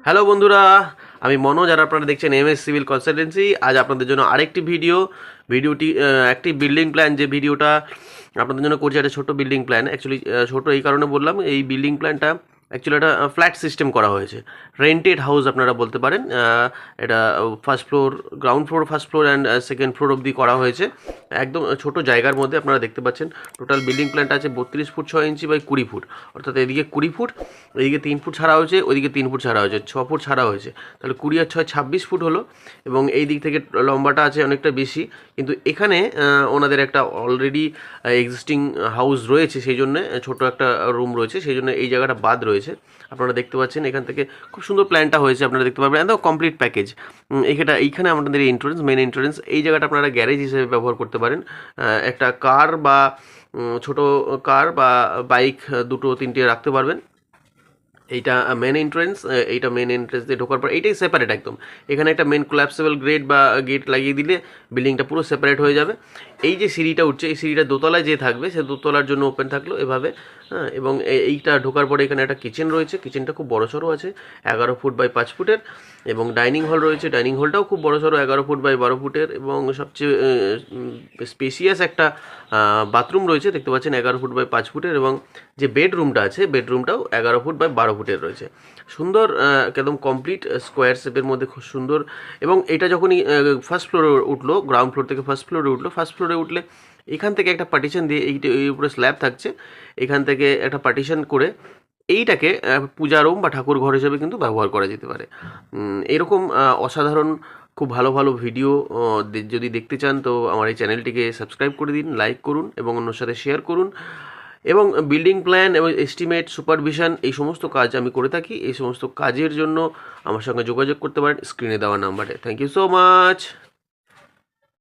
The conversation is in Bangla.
হ্যালো বন্ধুরা, আমি মনোজ আর আপনারা দেখছেন এমএস সিভিল কনসালটেন্সি। আজ আপনাদের জন্য আরেকটি ভিডিওটি একটি বিল্ডিং প্ল্যান, যে ভিডিওটা আপনাদের জন্য করছি একটা ছোটো বিল্ডিং প্ল্যান। অ্যাকচুয়ালি ছোটো এই কারণে বললাম, এই বিল্ডিং প্ল্যানটা অ্যাকচুয়ালি একটা ফ্ল্যাট সিস্টেম করা হয়েছে, রেন্টেড হাউস আপনারা বলতে পারেন। এটা first floor, ground floor, first floor and second floor অবধি করা হয়েছে। একদম ছোটো জায়গার মধ্যে আপনারা দেখতে পাচ্ছেন। টোটাল বিল্ডিং প্ল্যানটা আছে 32 ফুট 6 ইঞ্চি বাই 20 ফুট, অর্থাৎ এদিকে 20 ফুট, এদিকে 3 ফুট ছাড়া হয়েছে, ওইদিকে 3 ফুট ছাড়া হয়েছে, 6 ফুট ছাড়া হয়েছে। তাহলে 20 আর 6 26 ফুট হলো, এবং এই দিক থেকে লম্বাটা আছে অনেকটা বেশি। কিন্তু এখানে ওনাদের একটা অলরেডি এক্সিস্টিং হাউস রয়েছে, সেই জন্য ছোটো একটা রুম রয়েছে, সেই জন্য এই জায়গাটা বাদ রয়েছে। আপনারা দেখতে পাচ্ছেন এখান থেকে খুব সুন্দর প্ল্যানটা হয়েছে, আপনারা দেখতে পাবেন একদম কমপ্লিট প্যাকেজ। এইখানে আপনাদের এন্ট্রেন্স, মেন এন্ট্রেন্স, এই জায়গাটা আপনারা গ্যারেজ হিসেবে ব্যবহার করতে পারেন। একটা কার বা ছোট কার বা বাইক দুটো তিনটে রাখতে পারবেন। এইটা মেন এন্ট্রেন্স, এইটা মেন এন্ট্রেন্স দিয়ে ঢোকার পর এইটাই সেপারেট একদম। এখানে একটা মেন কোল্যাপসেবল গেট লাগিয়ে দিলে বিল্ডিংটা পুরো সেপারেট হয়ে যাবে। এই যে সিঁড়িটা উঠছে, এই সিঁড়িটা দোতলায় যে থাকবে, সে দোতলার জন্য ওপেন থাকলো এভাবে। হ্যাঁ, এবং এইটা ঢোকার পরে এখানে একটা কিচেন রয়েছে, কিচেনটা খুব বড়সড় আছে, 11 ফুট বাই 5 ফুটের। এবং ডাইনিং হল রয়েছে, ডাইনিং হলটাও খুব বড়সড়, 11 ফুট বাই 12 ফুটের। এবং সবচেয়ে স্পেসিয়াস একটা বাথরুম রয়েছে, দেখতে পাচ্ছেন 11 ফুট বাই 5 ফুটের। এবং যে বেডরুমটা আছে, বেডরুমটাও 11 ফুট বাই 12 ফুটের রয়েছে। সুন্দর, একদম কমপ্লিট স্কোয়ার শেপের মধ্যে, খুব সুন্দর। এবং এটা যখনই ফার্স্ট ফ্লোরে উঠলো, গ্রাউন্ড ফ্লোর থেকে ফার্স্ট ফ্লোরে উঠলে এখান থেকে একটা পার্টিশন দিয়ে, এই উপরে স্ল্যাব থাকছে, এখান থেকে একটা পার্টিশন করে এইটাকে পূজা রুম বা ঠাকুর ঘর হিসেবে কিন্তু ব্যবহার করা যেতে পারে। এরকম অসাধারণ খুব ভালো ভালো ভিডিও যদি দেখতে চান, তো আমার এই চ্যানেলটিকে সাবস্ক্রাইব করে দিন, লাইক করুন এবং অন্যর সাথে শেয়ার করুন। এবং বিল্ডিং প্ল্যান এবং এস্টিমেট, সুপারভিশন, এই সমস্ত কাজ আমি করে থাকি। এই সমস্ত কাজের জন্য আমার সঙ্গে যোগাযোগ করতে পারেন স্ক্রিনে দেওয়া নাম্বারে। Thank you so much.